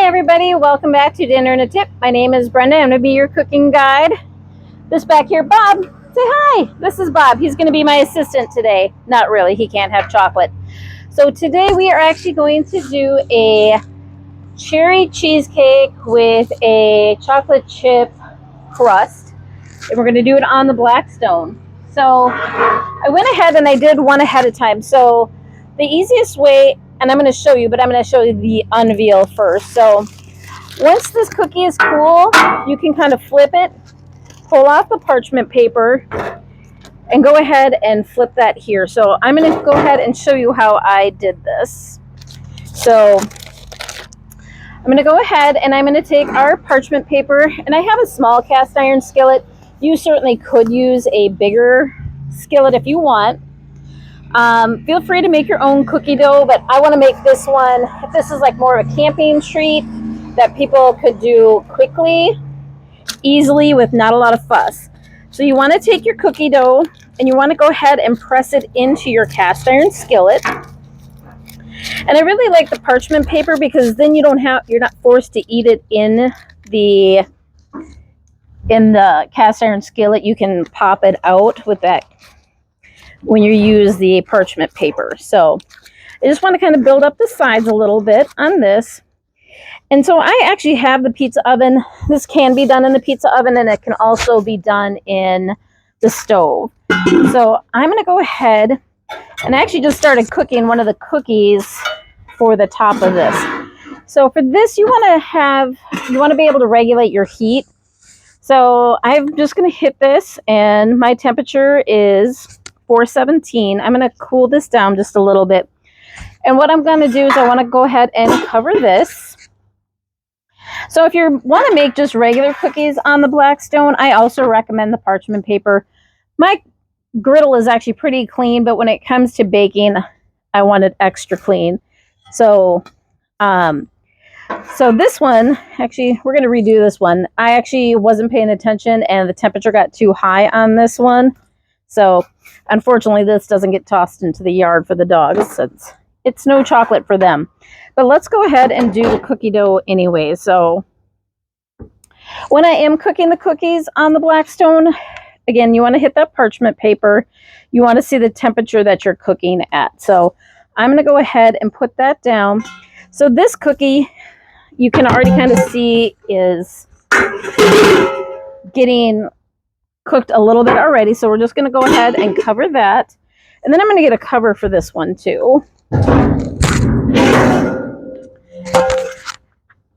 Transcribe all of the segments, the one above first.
everybody, welcome back to Dinner and a Tip. My name is Brenda. I'm going to be your cooking guide. This back here, Bob. Say hi. This is Bob. He's going to be my assistant today. Not really. He can't have chocolate. So today we are actually going to do a cherry cheesecake with a chocolate chip crust. And we're going to do it on the Blackstone. So I went ahead and I did one ahead of time. So the easiest way, and I'm going to show you, but I'm going to show you the unveil first. So once this cookie is cool, you can kind of flip it, pull off the parchment paper, and go ahead and flip that here. So I'm going to go ahead and show you how I did this. So I'm going to go ahead and I'm going to take our parchment paper, and I have a small cast iron skillet. You certainly could use a bigger skillet if you want. Feel free to make your own cookie dough, but I want to make this one, if this is like more of a camping treat that people could do quickly, easily, with not a lot of fuss. So you want to take your cookie dough and you want to go ahead and press it into your cast iron skillet. And I really like the parchment paper because then you're not forced to eat it in the cast iron skillet. You can pop it out with that when you use the parchment paper. So I just want to kind of build up the sides a little bit on this. And so I actually have the pizza oven. This can be done in the pizza oven, and it can also be done in the stove. So I'm going to go ahead, and I actually just started cooking one of the cookies for the top of this. So for this, you want to be able to regulate your heat. So I'm just going to hit this, and my temperature is 417. I'm going to cool this down just a little bit. And what I'm going to do is I want to go ahead and cover this. So if you want to make just regular cookies on the Blackstone, I also recommend the parchment paper. My griddle is actually pretty clean, but when it comes to baking, I want it extra clean. So this one, actually, we're going to redo this one. I actually wasn't paying attention, and the temperature got too high on this one. So unfortunately, this doesn't get tossed into the yard for the dogs, since it's no chocolate for them. But let's go ahead and do the cookie dough anyway. So when I am cooking the cookies on the Blackstone, again, you want to hit that parchment paper. You want to see the temperature that you're cooking at. So I'm going to go ahead and put that down. So this cookie, you can already kind of see, is getting cooked a little bit already. So we're just going to go ahead and cover that. And then I'm going to get a cover for this one too.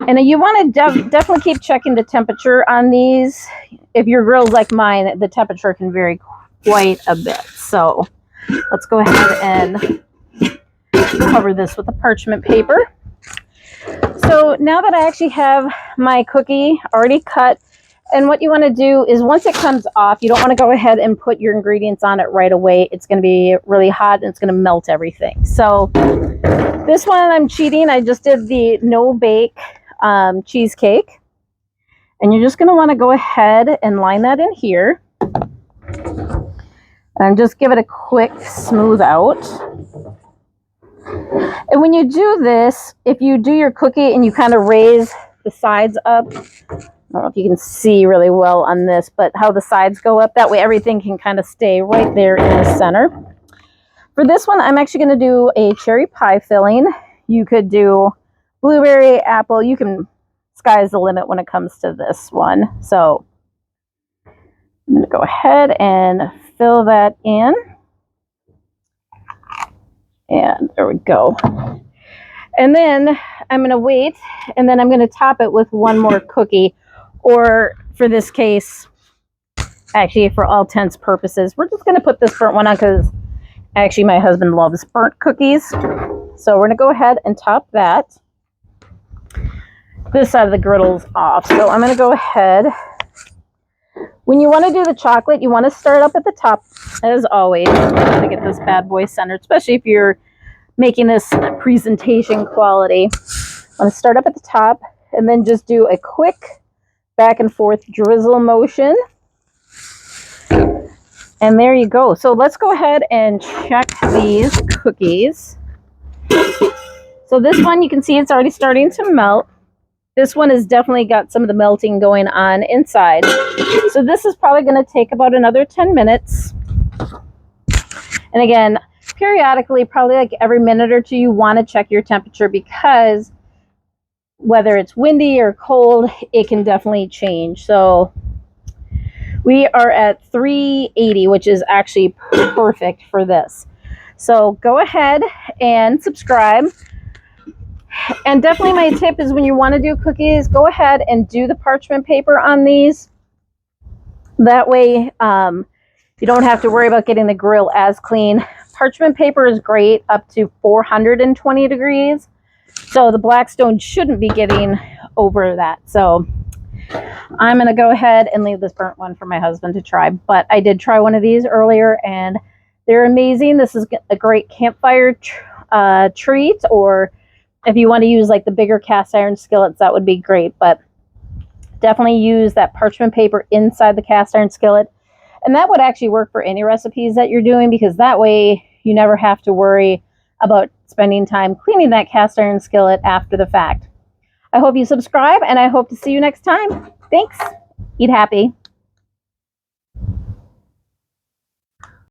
And you want to definitely keep checking the temperature on these. If your grill's like mine, the temperature can vary quite a bit. So let's go ahead and cover this with the parchment paper. So now that I actually have my cookie already cut, and what you want to do is once it comes off, you don't want to go ahead and put your ingredients on it right away. It's going to be really hot and it's going to melt everything. So this one I'm cheating. I just did the no bake cheesecake. And you're just going to want to go ahead and line that in here. And just give it a quick smooth out. And when you do this, if you do your cookie and you kind of raise the sides up, I don't know if you can see really well on this, but how the sides go up, that way everything can kind of stay right there in the center. For this one, I'm actually going to do a cherry pie filling. You could do blueberry, apple. Sky's the limit when it comes to this one. So I'm going to go ahead and fill that in. And there we go. And then I'm going to wait, and then I'm going to top it with one more cookie. Or for this case, actually for all intents and purposes, we're just going to put this burnt one on because actually my husband loves burnt cookies. So we're going to go ahead and top that. This side of the griddle's off. So I'm going to go ahead. When you want to do the chocolate, you want to start up at the top, as always, to get this bad boy centered, especially if you're making this presentation quality. I want to start up at the top and then just do a quick back and forth drizzle motion. And there you go. So let's go ahead and check these cookies. So this one, you can see it's already starting to melt. This one has definitely got some of the melting going on inside. So this is probably going to take about another 10 minutes. And again, periodically, probably like every minute or two, you want to check your temperature, because whether it's windy or cold, it can definitely change. So we are at 380, which is actually perfect for this. So go ahead and subscribe. And definitely my tip is, when you want to do cookies, go ahead and do the parchment paper on these. That way you don't have to worry about getting the grill as clean. Parchment paper is great up to 420 degrees. So the Blackstone shouldn't be getting over that. So I'm going to go ahead and leave this burnt one for my husband to try. But I did try one of these earlier, and they're amazing. This is a great campfire treat, or if you want to use like the bigger cast iron skillets, that would be great. But definitely use that parchment paper inside the cast iron skillet. And that would actually work for any recipes that you're doing, because that way you never have to worry about spending time cleaning that cast iron skillet after the fact. I hope you subscribe, and I hope to see you next time. Thanks. Eat happy.